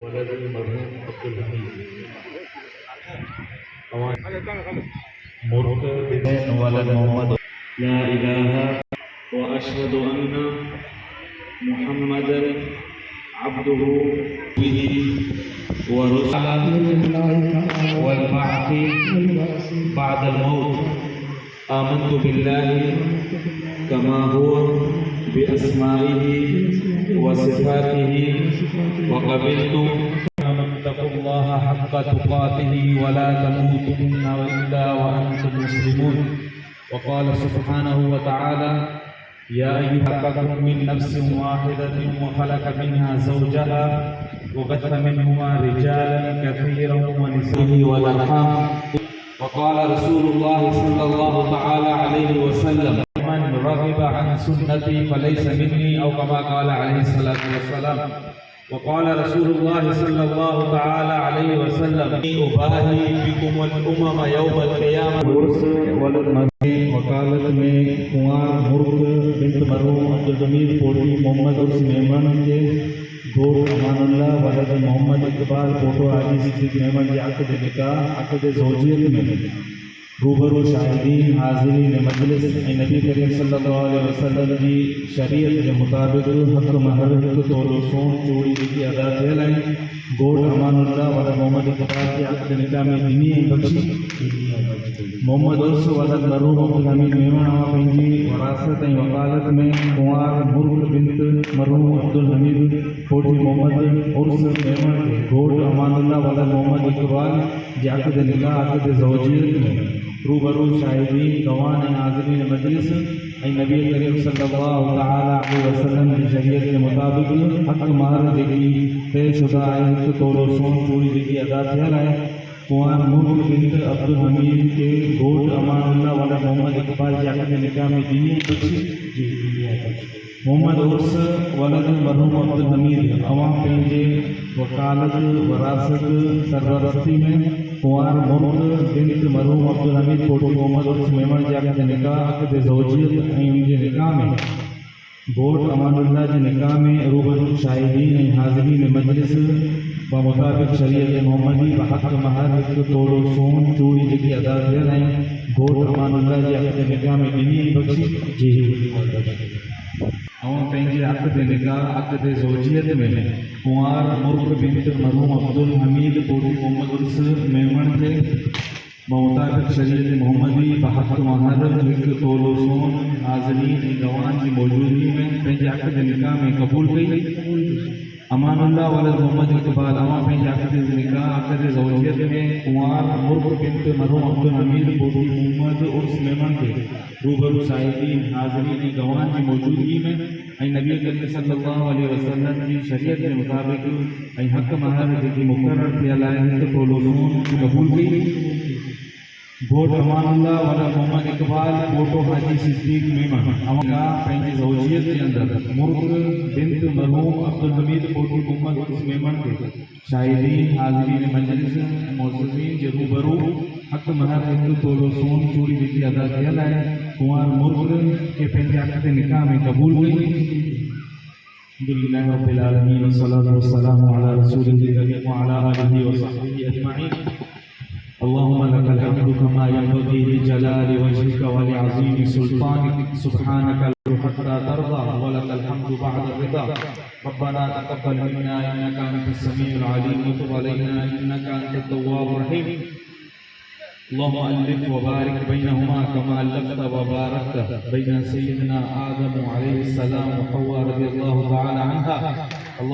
ولد المرحوم عبد الحميد مرك بن ولد محمد لا إله وأشهد أن محمدا عبده به ورسوله والبعث بعد الموت آمنت بالله كما هو بأسمائه وصفاته وقبلت اتقوا الله حق تقاته ولا تموتن إلا وأنتم مسلمون. وقال سبحانه وتعالى يا أيها الناس من نفس واحدة وخلق منها زوجها وبث منهما رجالا كثيرا ونساء والأرحام. وقال رسول الله صلى الله تعالى عليه وسلم من رغب عن سنتي فليس مني أو كما قال عليه الصلاة والسلام. وقال رسول الله صلى الله تعالى عليه وسلم أباهي بكم الأمم يوم القيامة. وکالت میں کنوار مرغ بنت مرحوم عبدالحمید پوٹی محمد عرس میمن کے گھوڑ امان اللہ ولد محمد اقبال پوٹو حاجی صدیق میمن کی عقد نکاح عقد زوجیت میں روبرو شاہدین حاضرین مجلس نبی کریم صلی اللہ علیہ وسلم کی شریعت کے مطابق حق مہر تولو سون چوڑی کی ادا کیا لائیں. گوڑ امان اللہ ولد محمد اقبال کی عقد نکاح میں دینی بخشی محمد عرس ولد مرحوم عبدالحمید میمن اما پنجی وراثت وکالت میں کنوار مرغ بنت مرحوم عبدالحمید پوٹی محمد عرس میمن گوڑ امان اللہ ولد محمد اقبال کی عقد نکاح عقد زوجیت میں روبرو شاہدین گواہ حاضرین مجلس نبی کریم صلی اللہ تعالی علیہ وسلم کی شریعت کے مطابق حق مہر جگی طے شدہ ہے تولو سون چوڑی جگی ادا کیا ہے. کنوار مرغ بنت عبدالحمید کے گھوٹ امان اللہ والا محمد اقبال کی عقد نکاح میں دینی بخشی محمد عرس ولد مرحوم عبدالحمید عوام پنجے وکالت وراثت سرپرستی میں کنوار مرغ بنت مرحوم عبدالحمید پوٹی محمد عرس میمن کی عقد نکاح عقد زوجیت ان کے نکاح میں گوٹ امان اللہ کے نکاح میں روبرو شاہدین حاضرین مجلس بمطابق شریعت محمدی بحق مہر تولو سون چوڑی جگی ادا کیا رہے ہیں. گوٹ امان اللہ کی عقد نکاح میں دینی بخشی ہم پنجے عقد نکاح عقد زوجیت میں کنوار مرغ بنت مرحوم عبدالحمید پوٹی محمد عرس میمن کے بمطابق شریعت محمدی بحق مہر تولو سون حاضرین گواہ کی موجودگی میں پنجے عقد نکاح میں قبول کی. امان اللہ ولد محمد اقبال اما پنجے عقد نکاح عقد زوجیت میں کنوار مرغ بنت مرحوم عبدالحمید پوٹی محمد عرس میمن کے روبرو شاہدین حاضرین گواہ کی موجودگی میں نبی کریم صلی اللہ علیہ وسلم کی شریعت کے مطابق حق مہر جگی مقرر کیا لائے تولو سون قبول کی. گوٹ امان اللہ والا محمد اقبال پوٹو حاجی صدیق میمن اما پنجی زوجیت کے اندر مرغ بنت مرحوم عبدالحمید پوٹی محمد عرس میمن کے شاہدین حاضرین مجلس معززین کے روبرو حق مہر تولو سون چوڑی جگی ادا کیا لائے کنوار مرغ کے پنجی عقد نکاح میں قبول ہوئی. الحمدللہ رب العالمین والصلاۃ والسلام علی رسول اللہ وعلی آلہ وصحبہ اجمعین. اللهم لك الحمد كما ينبغي لجلال وجهك ولعظيم سلطانك سبحانك حتى ترضى ولك الحمد بعد الرضا. ربنا تقبل منا انك انت السميع العليم وتب علينا انك انت التواب الرحيم. اللهم الف وبارك بينهما كما الفت وباركت بين سيدنا آدم عليه السلام وحواء رضي الله تعالى عنها